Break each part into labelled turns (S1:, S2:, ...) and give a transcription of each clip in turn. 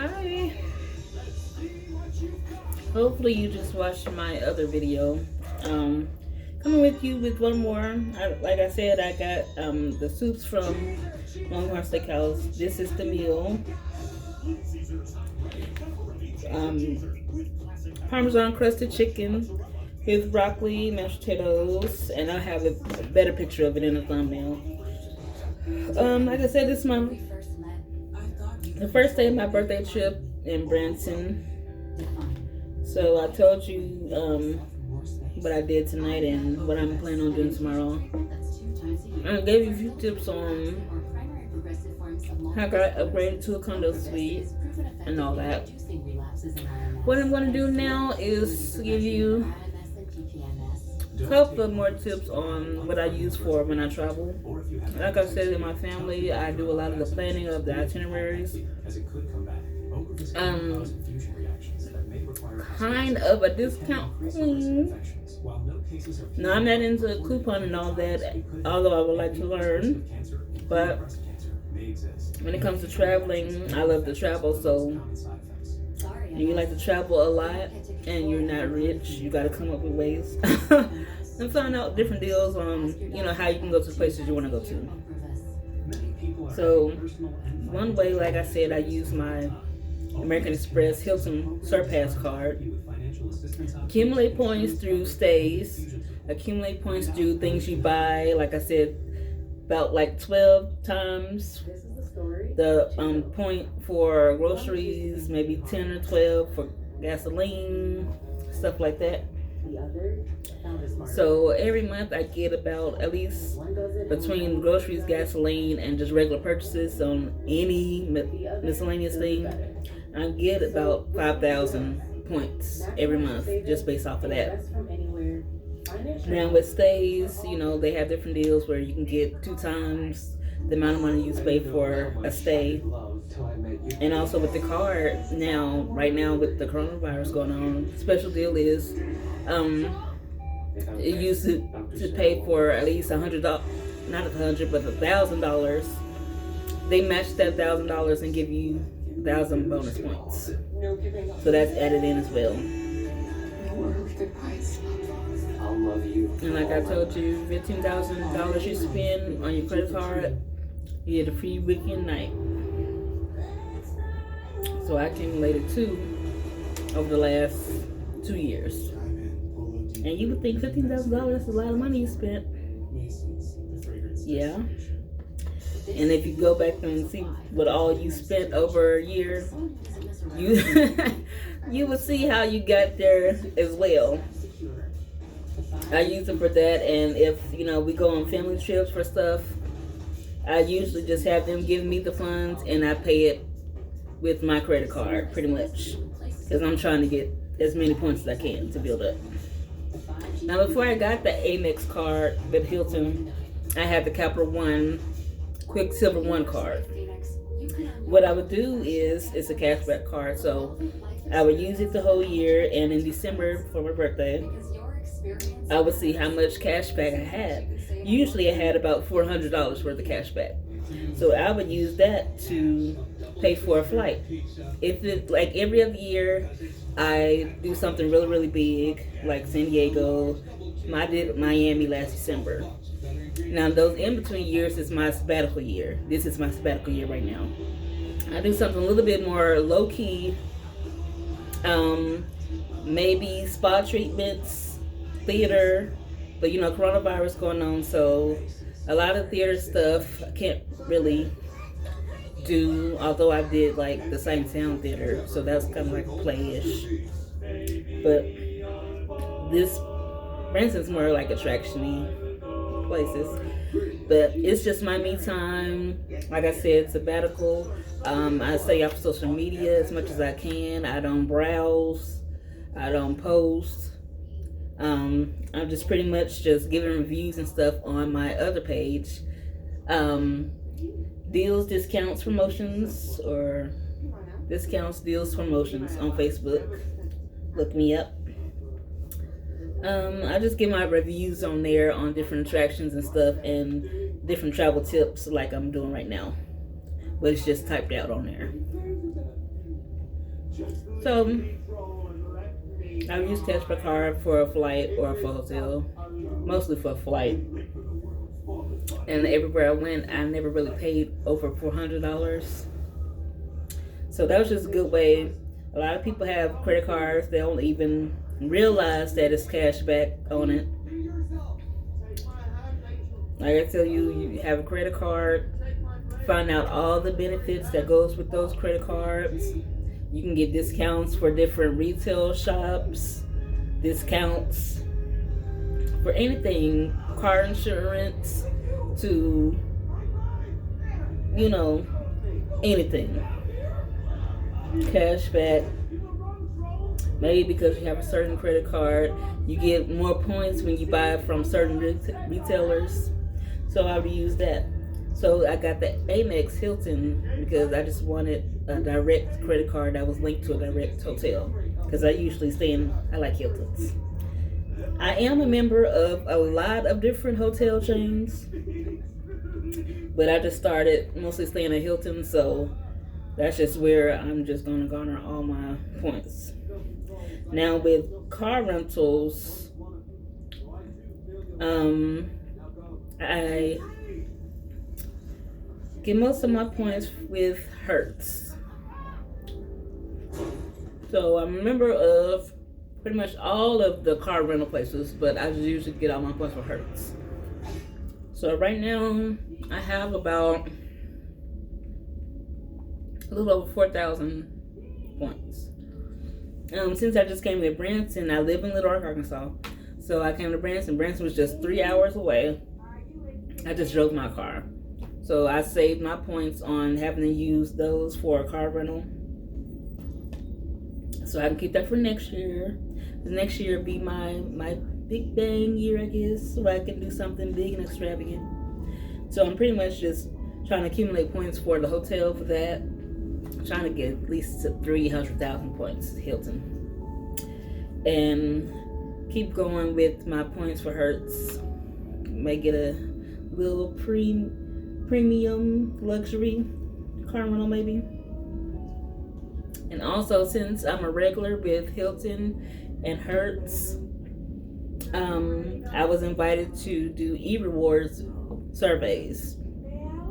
S1: Hi. Hopefully you just watched my other video. Coming with you with one more. Like I said, I got the soups from Longhorn Steakhouse. This is the meal. Parmesan crusted chicken with broccoli, mashed potatoes, and I have a better picture of it in the thumbnail. Like I said, this month, the first day of my birthday trip in Branson. So I told you what I did tonight and what I'm planning on doing tomorrow. I gave you a few tips on how I got upgraded to a condo suite and all that. What I'm going to do now is give you a couple of more tips on what I use for when I travel. Like I said, in my family, I do a lot of the planning of the itineraries. Kind of a discount queen. Now, I'm not into a coupon and all that, although I would like to learn. But when it comes to traveling, I love to travel, so if you like to travel a lot and you're not rich, you got to come up with ways and find out different deals on, how you can go to the places you want to go to. So one way, like I said, I use my American Express Hilton Surpass card. Accumulate points through stays. Accumulate points through things you buy. Like I said, about like 12 times the point for groceries, maybe 10 or 12 for gasoline, stuff like that. So every month I get about at least between groceries, gasoline, and just regular purchases on any miscellaneous thing, I get about 5,000 points every month just based off of that. Now with stays, they have different deals where you can get 2 times the amount of money you pay for a stay. And also with the card, right now with the coronavirus going on, special deal is it used to pay for at least $100, not $100, but $1,000. They match that $1,000 and give you 1,000 bonus points. So that's added in as well. And like I told you, $15,000 you spend on your credit card, you get a free weekend night. So I accumulated 2 over the last 2 years. And you would think $15,000 is a lot of money you spent. Yeah. And if you go back and see what all you spent over a year, you will see how you got there as well. I use them for that, and if we go on family trips for stuff, I usually just have them give me the funds and I pay it with my credit card, pretty much, because I'm trying to get as many points as I can to build up. Now, before I got the Amex card with Hilton, I had the Capital One Quicksilver One card. What I would do is, it's a cashback card, so I would use it the whole year, and in December for my birthday, I would see how much cash back I had. Usually I had about $400 worth of cash back. So I would use that to pay for a flight. If it, like every other year, I do something really, really big, like San Diego. I did Miami last December. Now those in between years is my sabbatical year. This is my sabbatical year right now. I do something a little bit more low key. Maybe spa treatments, theater, but coronavirus going on, so a lot of theater stuff I can't really do, although I did like the Sight and Sound Theater, so that's kind of like play-ish. But this Branson's more like attraction-y places. But it's just my me time. Like I said, sabbatical. I stay off social media as much as I can. I don't browse. I don't post. I'm just pretty much just giving reviews and stuff on my other page. Deals, discounts, promotions, or discounts, deals, promotions on Facebook. Look me up. I just give my reviews on there on different attractions and stuff and different travel tips like I'm doing right now. But it's just typed out on there. So I use cash per card for a flight or for a hotel, mostly for a flight. And everywhere I went, I never really paid over $400. So that was just a good way. A lot of people have credit cards. They don't even realize that it's cash back on it. Like I tell you, you have a credit card, find out all the benefits that goes with those credit cards. You can get discounts for different retail shops, discounts for anything, car insurance to, anything. Cash back. Maybe because you have a certain credit card, you get more points when you buy from certain retailers. So I would use that. So I got the Amex Hilton because I just wanted a direct credit card that was linked to a direct hotel. Because I usually I like Hiltons. I am a member of a lot of different hotel chains. But I just started mostly staying at Hilton, so that's just where I'm just going to garner all my points. Now with car rentals, I get most of my points with Hertz. So I'm a member of pretty much all of the car rental places, but I usually get all my points for Hertz. So right now I have about a little over 4,000 points. Since I just came to Branson, I live in Little Rock, Arkansas. So I came to Branson. Branson was just 3 hours away. I just drove my car. So I saved my points on having to use those for a car rental. So I can keep that for next year. The next year will be my big bang year, I guess, so I can do something big and extravagant. So I'm pretty much just trying to accumulate points for the hotel for that. I'm trying to get at least to 300,000 points, Hilton. And keep going with my points for Hertz. May get a little premium luxury car rental maybe. And also, since I'm a regular with Hilton and Hertz, I was invited to do e-rewards surveys.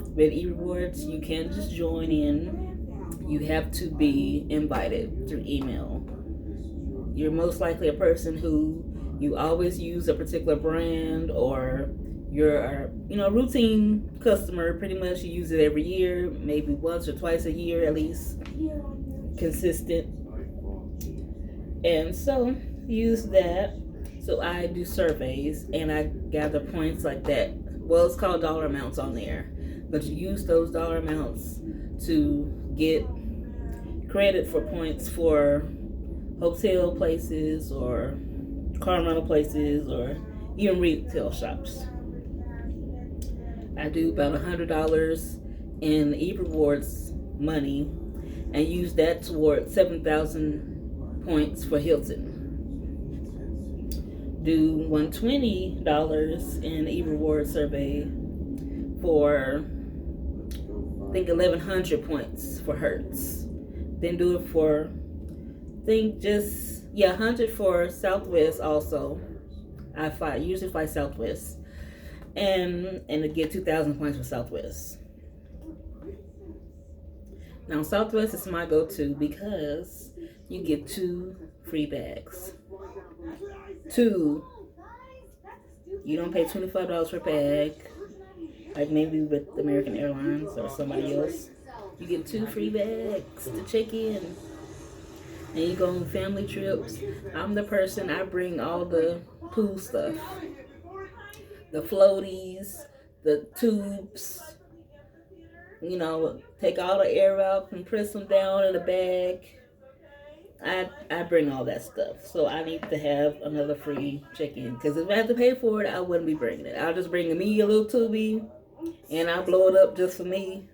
S1: With e-rewards, you can't just join in. You have to be invited through email. You're most likely a person who you always use a particular brand, or you're a routine customer. Pretty much you use it every year, maybe once or twice a year at least. Consistent. And so use that. So I do surveys and I gather points like that. Well, it's called dollar amounts on there, but you use those dollar amounts to get credit for points for hotel places or car rental places or even retail shops. I do about $100 in e-rewards money and use that toward 7,000 points for Hilton. Do $120 in e-reward survey for, I think, 1,100 points for Hertz. Then do it for, I think, 100 for Southwest also. I usually fly Southwest. And to get 2,000 points for Southwest. Now, Southwest is my go-to because you get 2 free bags. 2. You don't pay $25 per bag, like maybe with American Airlines or somebody else. You get 2 free bags to check in. And you go on family trips. I'm the person, I bring all the pool stuff. The floaties, the tubes, take all the air out, compress them down in a bag. I bring all that stuff. So I need to have another free check-in. Because if I have to pay for it, I wouldn't be bringing it. I'll just bring me a little tubie and I'll blow it up just for me.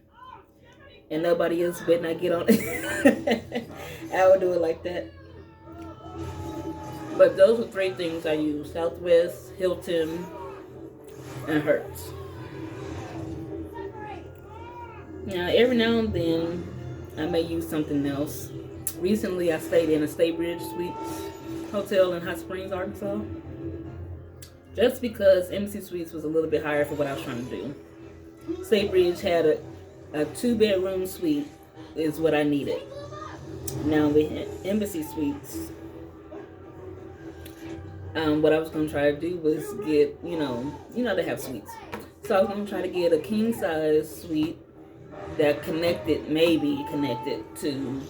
S1: And nobody else better not get on it. I would do it like that. But those are 3 things I use. Southwest, Hilton, and Hertz. Now, every now and then, I may use something else. Recently, I stayed in a Staybridge Suites hotel in Hot Springs, Arkansas. Just because Embassy Suites was a little bit higher for what I was trying to do. Staybridge had a 2-bedroom suite is what I needed. Now with Embassy Suites, what I was going to try to do was get, they have suites. So I was going to try to get a king size suite that maybe connected to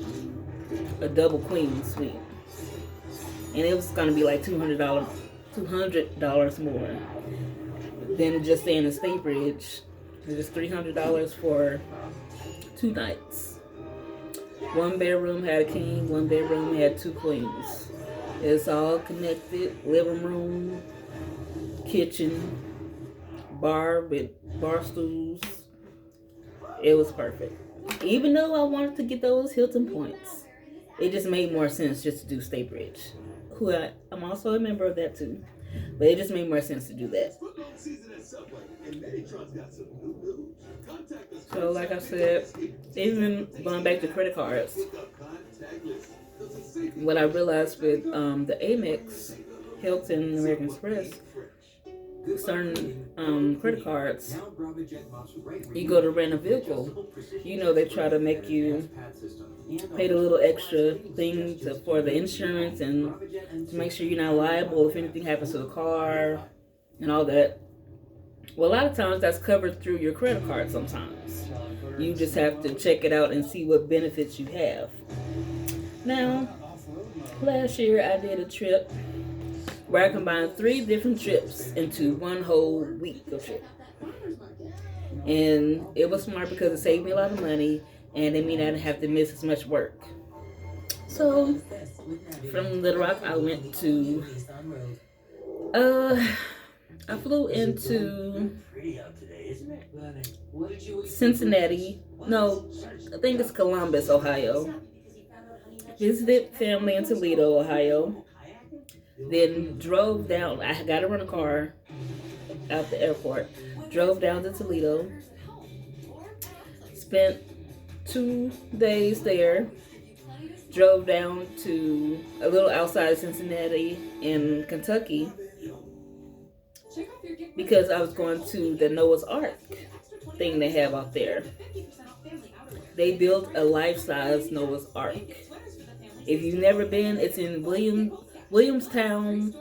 S1: a double queen suite. And it was going to be like $200 more than just staying in Staybridge. It was $300 for 2 nights. 1 bedroom had a king, 1 bedroom had 2 queens. It's all connected, living room, kitchen, bar with bar stools. It was perfect. Even though I wanted to get those Hilton points, it just made more sense just to do Staybridge. I'm also a member of that too. But it just made more sense to do that. So like I said, even going back to credit cards, what I realized with the Amex, Hilton, American Express, certain credit cards, you go to rent a vehicle, they try to make you pay the little extra thing for the insurance and to make sure you're not liable if anything happens to the car and all that. Well, a lot of times that's covered through your credit card sometimes. You just have to check it out and see what benefits you have. Now, last year I did a trip where I combined 3 different trips into one whole week of trip. And it was smart because it saved me a lot of money and it meant I didn't have to miss as much work. So, from Little Rock, I went to, I flew into Cincinnati. No, I think it's Columbus, Ohio. Visited family in Toledo, Ohio. Then drove down. I got to rent a car out the airport. Drove down to Toledo. Spent 2 days there. Drove down to a little outside Cincinnati in Kentucky because I was going to the Noah's Ark thing they have out there. They built a life-size Noah's Ark. If you've never been, it's in Williamstown,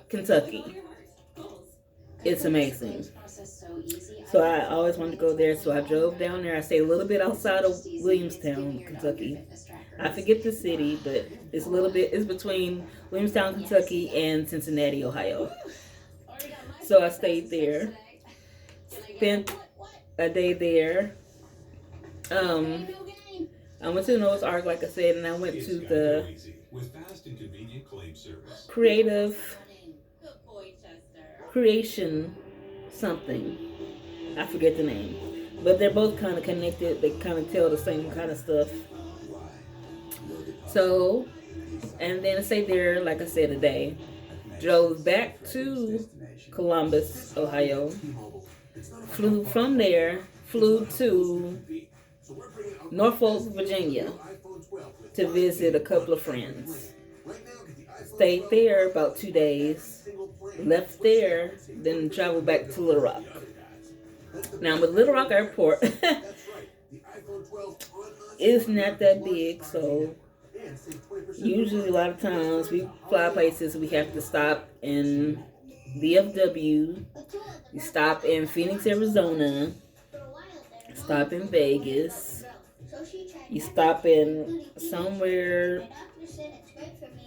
S1: Kentucky. It's amazing. So I always wanted to go there, so I drove down there. I stayed a little bit outside of Williamstown, Kentucky. I forget the city, but it's between Williamstown, Kentucky and Cincinnati, Ohio. So I stayed there. Spent a day there. I went to the Noah's Ark, like I said, and I went to the creation something. I forget the name. But they're both kind of connected. They kind of tell the same kind of stuff. So, and then I stayed there, like I said, a day. Drove back to Columbus, Ohio. Flew from there, flew to Norfolk, Virginia to visit a couple of friends. Stayed there about 2 days. Left there, then traveled back to Little Rock. Now, with Little Rock Airport, it's not that big, so usually a lot of times we fly places, we have to stop in DFW, we stop in Phoenix, Arizona, stop in Vegas, you stop in somewhere,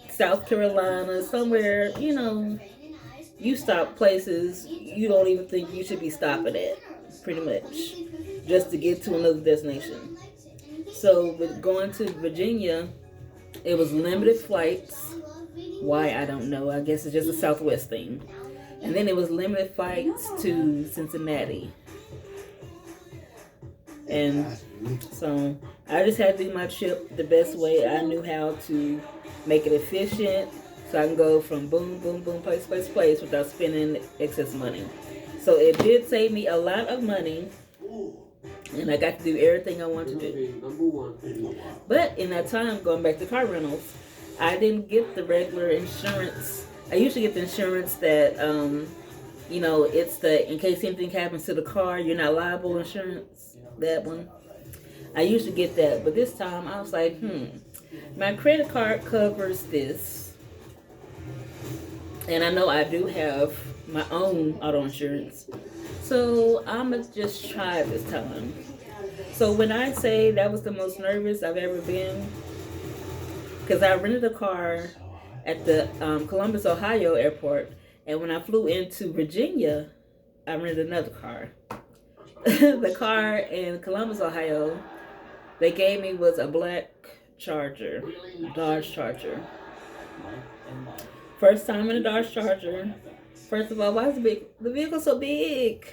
S1: South Carolina, somewhere, you stop places you don't even think you should be stopping at, pretty much, just to get to another destination. So with going to Virginia, it was limited flights. Why, I don't know. I guess it's just a Southwest thing. And then it was limited flights to Cincinnati. And so I just had to do my trip the best way I knew how to make it efficient, so I can go from boom, boom, boom, place, place, place without spending excess money. So it did save me a lot of money and I got to do everything I wanted to do. But in that time, going back to car rentals, I didn't get the regular insurance. I usually get the insurance that, it's the in case anything happens to the car, you're not liable insurance. That one. I usually get that, but this time I was like, my credit card covers this, and I know I do have my own auto insurance, so I'ma just try this time. So when I say that was the most nervous I've ever been, because I rented a car at the Columbus, Ohio airport, and when I flew into Virginia, I rented another car. The car in Columbus, Ohio, they gave me was a black Charger, Dodge Charger. First time in a Dodge Charger. First of all, why is the vehicle so big?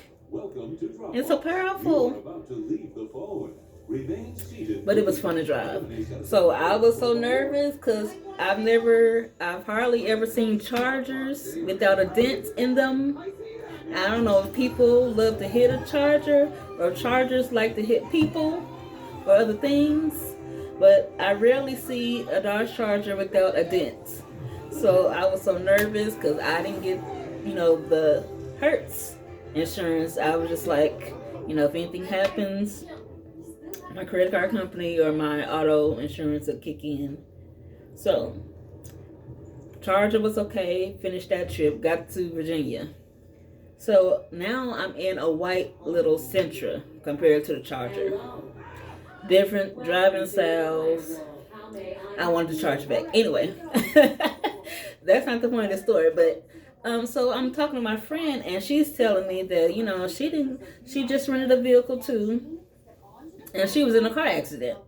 S1: And so powerful. But it was fun to drive. So I was so nervous because I've hardly ever seen Chargers without a dent in them. I don't know if people love to hit a Charger or Chargers like to hit people or other things, but I rarely see a Dodge Charger without a dent. So I was so nervous because I didn't get, the Hertz insurance. I was just like, if anything happens, my credit card company or my auto insurance will kick in. So Charger was okay, finished that trip, got to Virginia. So now I'm in a white little Sentra compared to the Charger. Different driving styles. I wanted to charge back. Anyway, that's not the point of the story. But so I'm talking to my friend, and she's telling me that she just rented a vehicle too, and she was in a car accident.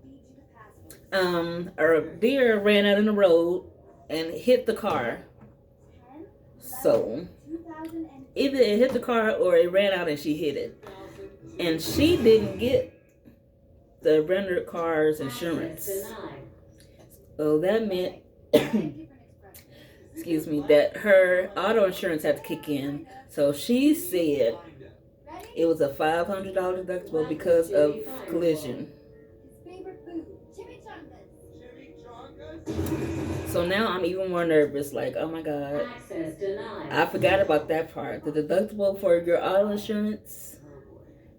S1: A deer ran out in the road and hit the car. So either it hit the car or it ran out and she hit it, and she didn't get the rented car's insurance. So that meant, excuse me, that her auto insurance had to kick in. So she said it was a $500 deductible because of collision. So now I'm even more nervous, like, oh my God, I forgot about that part. The deductible for your auto insurance,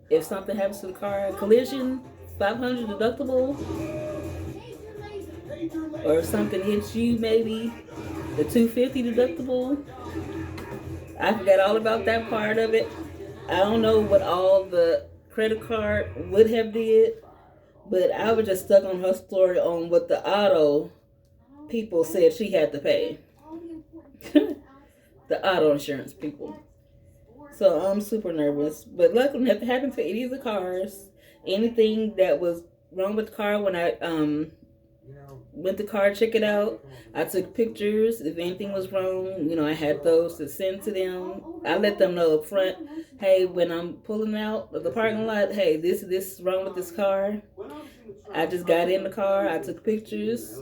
S1: if something happens to the car, collision, $500 deductible, or if something hits you, maybe the $250 deductible. I forgot all about that part of it. I don't know what all the credit card would have did, but I was just stuck on her story on what the auto people said she had to pay. The auto insurance people. So I'm super nervous, but luckily nothing happened to any of the cars. Anything that was wrong with the car, when I went to car check it out, I took pictures. If anything was wrong, I had those to send to them. I let them know up front, hey, when I'm pulling out of the parking lot, hey, this is wrong with this car. I just got in the car, I took pictures.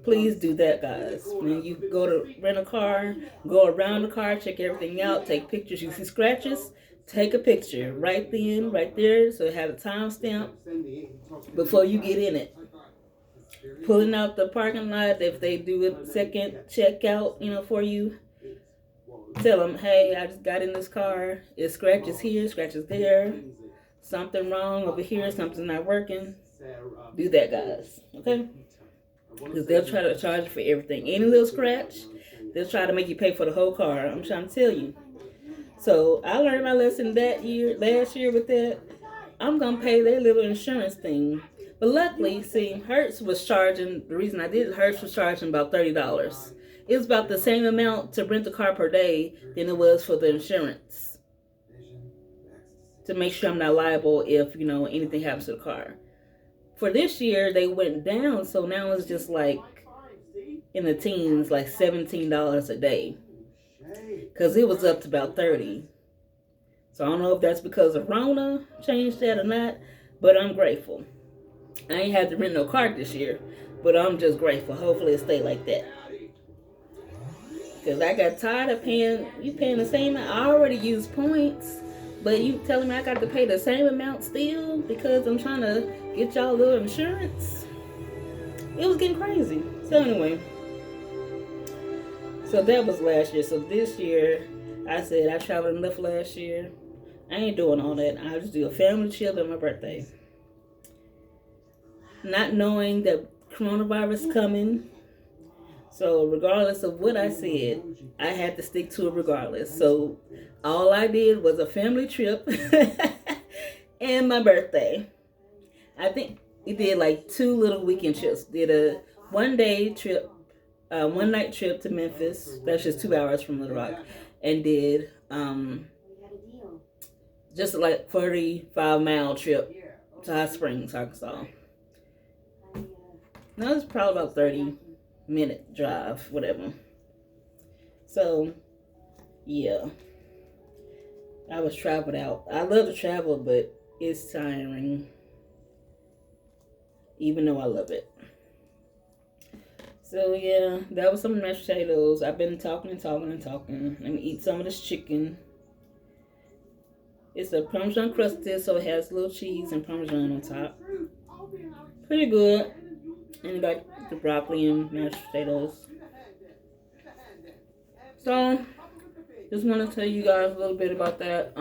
S1: Please do that, guys. When you go to rent a car, go around the car, check everything out, take pictures. You see scratches, take a picture right then, right there, so it has a timestamp before you get in it. Pulling out the parking lot, if they do a second checkout, for you, tell them, hey, I just got in this car. It scratches here, scratches there. Something wrong over here, something's not working. Do that, guys. Okay? Because they'll try to charge you for everything. Any little scratch, they'll try to make you pay for the whole car. I'm trying to tell you. So I learned my lesson last year with that. I'm going to pay their little insurance thing. But luckily, see, Hertz was charging, the reason I did, Hertz was charging about $30. It was about the same amount to rent the car per day than it was for the insurance. To make sure I'm not liable if, anything happens to the car. For this year, they went down, so now it's just like in the teens, like $17 a day. Because it was up to about $30. So I don't know if that's because of Rona changed that or not, but I'm grateful. I ain't had to rent no car this year, but I'm just grateful. Hopefully it stay like that. Because I got tired of paying the same. I already used points. But you telling me I got to pay the same amount still because I'm trying to get y'all a little insurance? It was getting crazy. So anyway, so that was last year. So this year, I said I traveled enough last year. I ain't doing all that. I'll just do a family trip on my birthday. Not knowing that coronavirus coming. So regardless of what I said, I had to stick to it regardless. So all I did was a family trip and my birthday. I think we did like 2 little weekend trips. Did a 1-day trip, 1-night trip to Memphis. That's just 2 hours from Little Rock. And did just like 45-mile trip to Hot Springs, Arkansas. No, it's probably about 30-minute drive, whatever. So, yeah. I was traveled out. I love to travel, but it's tiring. Even though I love it. So, yeah. That was some mashed potatoes. I've been talking and talking and talking. Let me eat some of this chicken. It's a Parmesan crusted, so it has little cheese and Parmesan on top. Pretty good. And you got the broccoli and mashed potatoes. So, just want to tell you guys a little bit about that.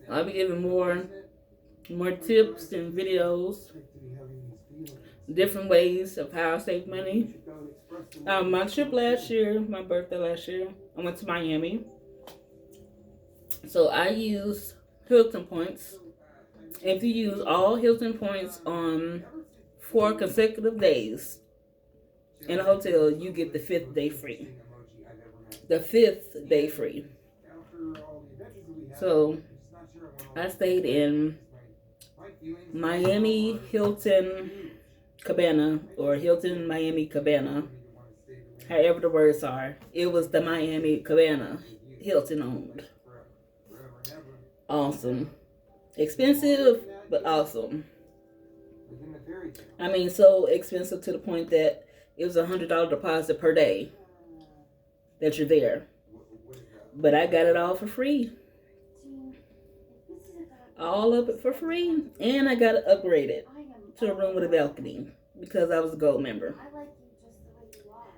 S1: I'll be giving more tips and videos, different ways of how I save money. My trip last year, my birthday last year, I went to Miami. So I used Hilton points. If you use all Hilton points on 4 consecutive days in a hotel, you get the 5th day free. The 5th day free. So I stayed in Miami Hilton Cabana, or Hilton Miami Cabana, however the words are. It was the Miami Cabana, Hilton owned. Awesome. Expensive, but awesome. I mean, so expensive to the point that it was $100 deposit per day that you're there. But I got it all for free. All of it for free. And I got it upgraded to a room with a balcony because I was a gold member.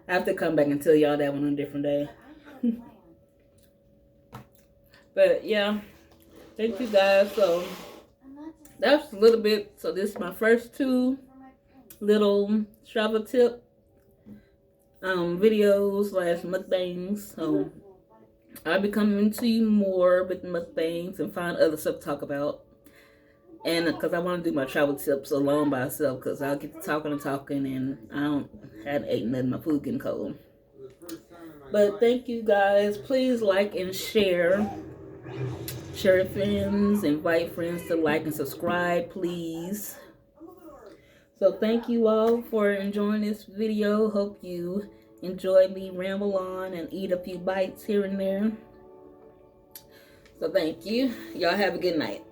S1: I have to come back and tell y'all that one on a different day. But yeah, thank you guys. So that's a little bit. So this is my first 2 little travel tip videos / mukbangs. So I'll be coming to you more with mukbangs and find other stuff to talk about. And because I want to do my travel tips alone by myself, because I'll get to talking and I hadn't eaten nothing. My food getting cold. But thank you guys. Please like and share. Share with friends. Invite friends to like and subscribe, please. So thank you all for enjoying this video. Hope you enjoy me ramble on and eat a few bites here and there. So thank you. Y'all have a good night.